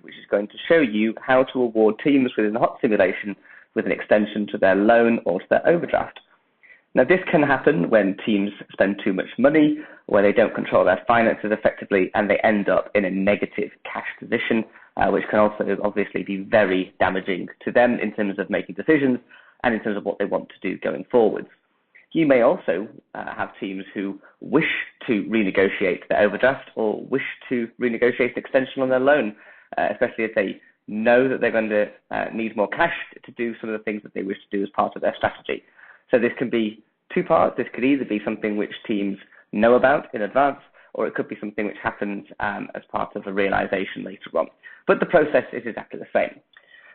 which is going to show you how to award teams within the HOTS simulation with an extension to their loan or to their overdraft. Now, this can happen when teams spend too much money, where they don't control their finances effectively, and they end up in a negative cash position, which can also obviously be very damaging to them in terms of making decisions and in terms of what they want to do going forwards. You may also have teams who wish to renegotiate their overdraft or wish to renegotiate an extension on their loan, especially if they know that they're going to need more cash to do some of the things that they wish to do as part of their strategy. So this can be two parts. This could either be something which teams know about in advance, or it could be something which happens as part of a realization later on. But the process is exactly the same.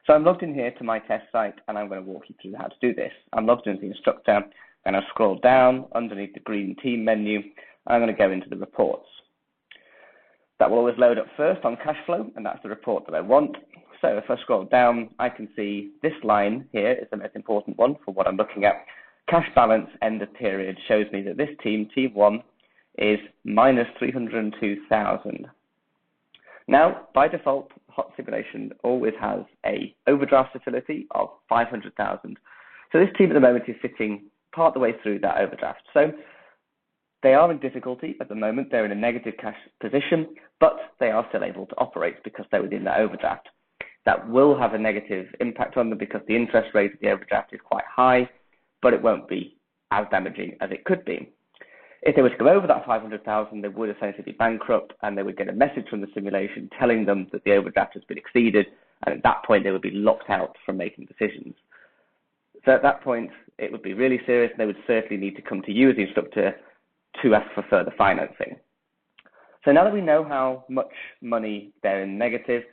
So I'm logged in here to my test site, and I'm going to walk you through how to do this. I'm logged into the instructor, and I'll scroll down underneath the green team menu, and I'm going to go into the reports. That will always load up first on cash flow, and that's the report that I want. So if I scroll down, I can see this line here is the most important one for what I'm looking at. Cash balance end of period shows me that this team, Team 1, is minus 302,000. Now, by default, HOTS simulation always has a overdraft facility of 500,000. So this team at the moment is sitting part the way through that overdraft. So they are in difficulty at the moment. They're in a negative cash position, but they are still able to operate because they're within that overdraft. That will have a negative impact on them because the interest rate of the overdraft is quite high, but it won't be as damaging as it could be. If they were to go over that 500,000, they would essentially be bankrupt, and they would get a message from the simulation telling them that the overdraft has been exceeded, and at that point they would be locked out from making decisions. So at that point, it would be really serious, and they would certainly need to come to you as the instructor to ask for further financing. So now that we know how much money they're in negative,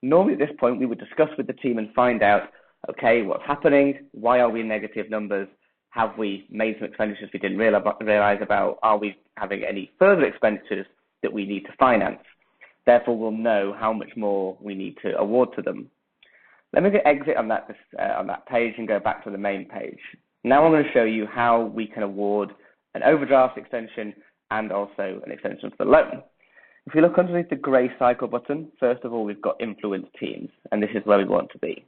normally at this point we would discuss with the team and find out, okay, what's happening? Why are we in negative numbers? Have we made some expenditures we didn't realize about? Are we having any further expenditures that we need to finance? Therefore, we'll know how much more we need to award to them. Let me exit on that page and go back to the main page. Now I'm going to show you how we can award an overdraft extension and also an extension to the loan. If we look underneath the grey cycle button, first of all, we've got influence teams, and this is where we want to be.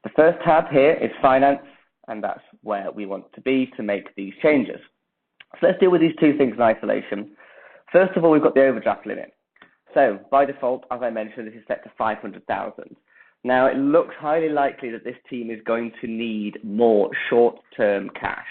The first tab here is finance, and that's where we want to be to make these changes. So let's deal with these two things in isolation. First of all, we've got the overdraft limit. So by default, as I mentioned, this is set to 500,000. Now, it looks highly likely that this team is going to need more short-term cash.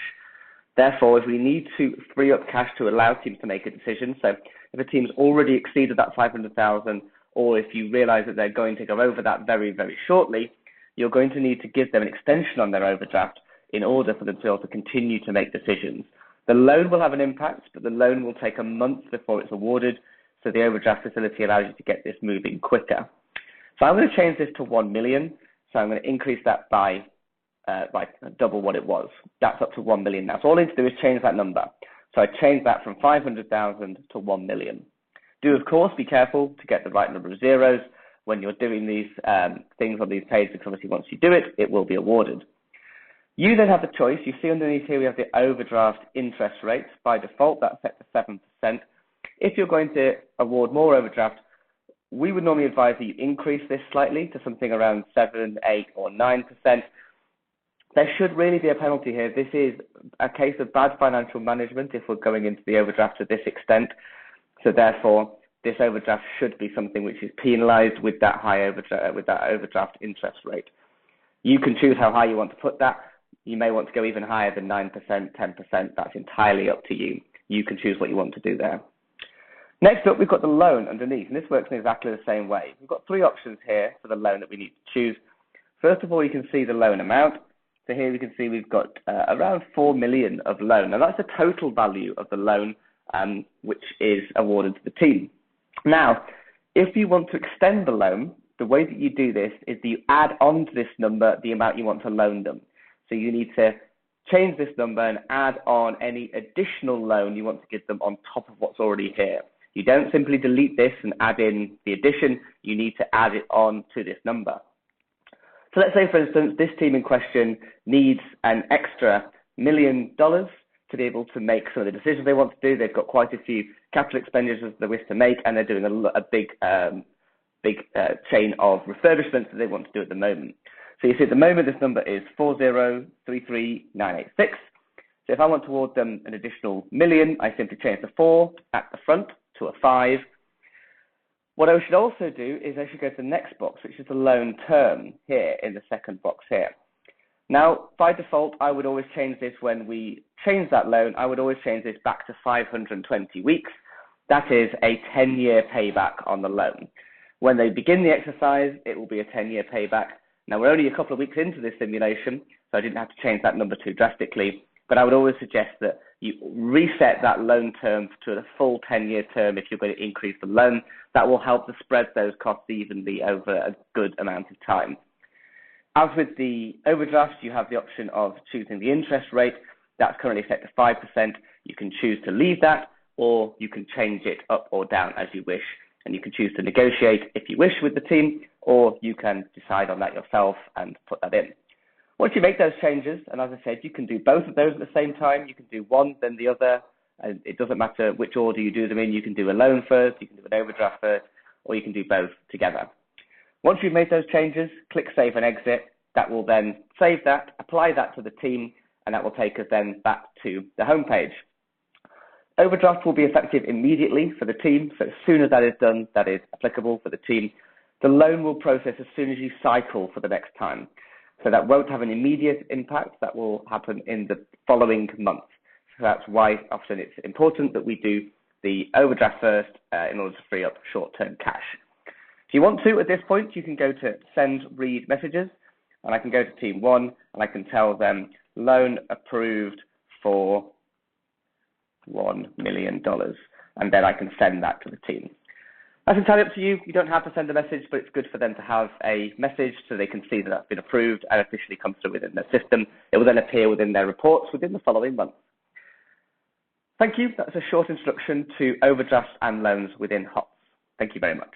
Therefore, if we need to free up cash to allow teams to make a decision, so if a team's already exceeded that 500,000, or if you realize that they're going to go over that very, very shortly, you're going to need to give them an extension on their overdraft in order for them to be able to continue to make decisions. The loan will have an impact, but the loan will take a month before it's awarded, so the overdraft facility allows you to get this moving quicker. So I'm going to change this to 1 million, so I'm going to increase that by double what it was. That's up to 1 million now. So all I need to do is change that number. So I changed that from 500,000 to 1 million. Do, of course, be careful to get the right number of zeros when you're doing these things on these pages, because obviously once you do it, it will be awarded. You then have the choice. You see underneath here we have the overdraft interest rate. By default, that's set to 7%. If you're going to award more overdraft, we would normally advise that you increase this slightly to something around 7, 8, or 9%. There should really be a penalty here. This is a case of bad financial management if we're going into the overdraft to this extent. So therefore, this overdraft should be something which is penalized with that high overdraft interest rate. You can choose how high you want to put that. You may want to go even higher than 9%, 10%. That's entirely up to you. You can choose what you want to do there. Next up, we've got the loan underneath, and this works in exactly the same way. We've got three options here for the loan that we need to choose. First of all, you can see the loan amount. So here we can see we've got around 4 million of loan, and that's the total value of the loan which is awarded to the team. Now, if you want to extend the loan, the way that you do this is that you add on to this number the amount you want to loan them. So you need to change this number and add on any additional loan you want to give them on top of what's already here. You don't simply delete this and add in the addition. You need to add it on to this number. So let's say, for instance, this team in question needs an extra $1 million to be able to make some of the decisions they want to do. They've got quite a few capital expenditures they wish to make, and they're doing a big big chain of refurbishments that they want to do at the moment. So you see at the moment this number is 4033986. So if I want to award them an additional million, I simply change the 4 at the front to a 5. What I should also do is I should go to the next box, which is the loan term here in the second box here. Now, by default, I would always change this when we change that loan. I would always change this back to 520 weeks. That is a 10-year payback on the loan. When they begin the exercise, it will be a 10-year payback. Now, we're only a couple of weeks into this simulation, so I didn't have to change that number too drastically. But I would always suggest that you reset that loan term to a full 10-year term if you're going to increase the loan. That will help to spread those costs evenly over a good amount of time. As with the overdraft, you have the option of choosing the interest rate. That's currently set to 5%. You can choose to leave that, or you can change it up or down as you wish. And you can choose to negotiate if you wish with the team, or you can decide on that yourself and put that in. Once you make those changes, and as I said, you can do both of those at the same time. You can do one, then the other. And it doesn't matter which order you do them in. You can do a loan first, you can do an overdraft first, or you can do both together. Once you've made those changes, click Save and Exit. That will then save that, apply that to the team, and that will take us then back to the home page. Overdraft will be effective immediately for the team, so as soon as that is done, that is applicable for the team. The loan will process as soon as you cycle for the next time. So that won't have an immediate impact. That will happen in the following month. So that's why often it's important that we do the overdraft first in order to free up short-term cash. If you want to, at this point, you can go to Send Read Messages, and I can go to Team 1, and I can tell them loan approved for $1 million, and then I can send that to the team. That's entirely up to you. You don't have to send a message, but it's good for them to have a message so they can see that that's been approved and officially comes through within their system. It will then appear within their reports within the following month. Thank you. That's a short introduction to overdrafts and loans within HOTS. Thank you very much.